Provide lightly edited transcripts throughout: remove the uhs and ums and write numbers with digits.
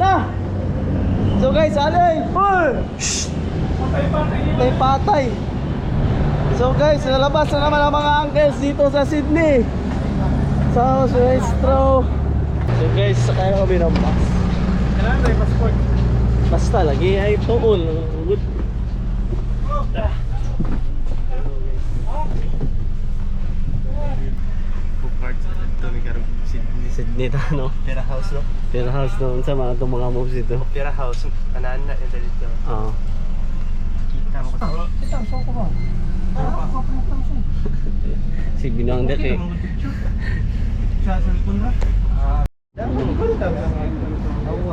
na! So guys, alay! Shhh! Patay patay! So guys, nalabas na naman ang mga uncles dito sa Sydney sa Maestro. So guys, sakay na kami ng bus. Kailangan tayo passport. Basta lagi ay tuol. Good. Parts na ito may karong Sydney. Sydney ta no. Opera House no? Opera House no sa mga itong mga moves dito. Opera House, anaan na ito dito. Oo. Kita mo ko. Kita mo ko ba? Si Binang Dek eh. Sa cellphone na?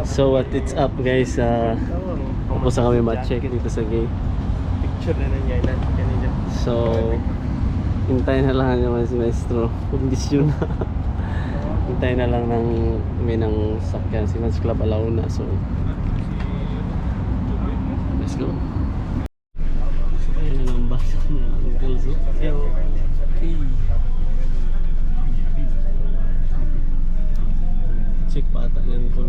So what it's up guys, tapos na kami ma-check dito sa gate. Picture na nangyay na kanina. So hintayin na lang naman si Maestro. Kondisyon na. Hintayin na lang ng sakyan si Mans Club Alauna. So let's go. So ayun na ang bus ng uncles. Check pa ata yan po.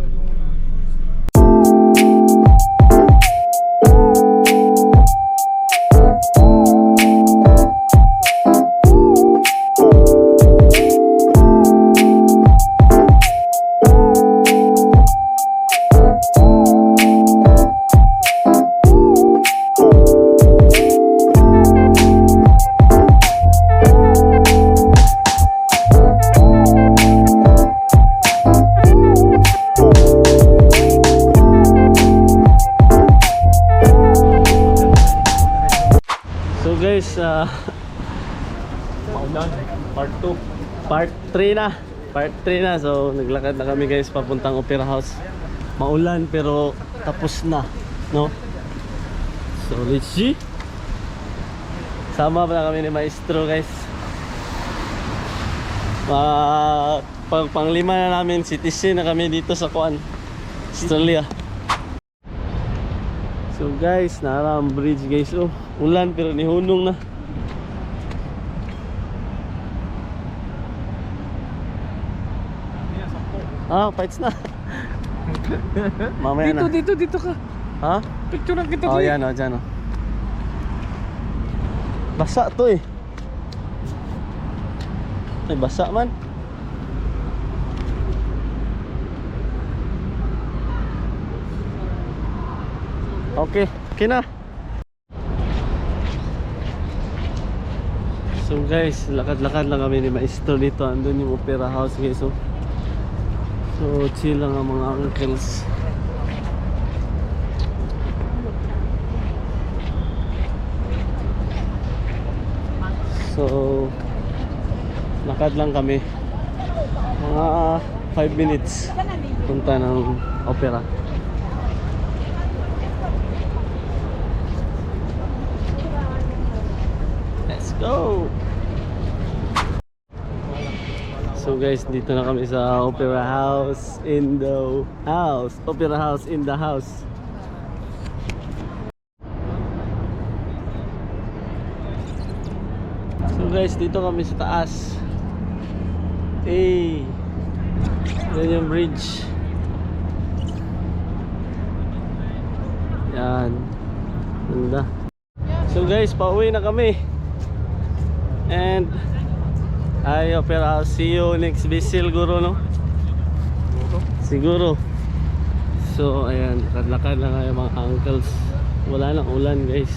So guys, Part 2. part 3 na. Part 3 na. So naglakad na kami guys papuntang Opera House. Maulan pero tapos na, no? So let's see. Sama pa na kami ni Maestro guys. Panglima na namin, citizen na kami dito sa Australia. So guys, nara ang bridge guys. Oh, ulan pero nihunong na. Fights na. Mamaya na. Dito ka. Ha? Picture na kita Oh, yan oh, dyan oh. Basa to eh. Ay, basa man. Okay, okay na. So guys, lakad-lakad lang kami ni Maestro dito. Andun yung Opera House guys oh. So chill lang ang mga uncles. So lakad lang kami. Mga 5 minutes punta ng opera. Let's go. So guys, dito na kami sa Opera House in the house. Opera House in the house. So guys, dito kami sa taas. Hey, yan yung bridge. Yan. Ganda. So guys, pauwi na kami. And ay, Opera House. See you next visit siguro, no? Siguro. So, ayan. Lakad-lakad lang kayo mga uncles. Wala nang ulan, guys.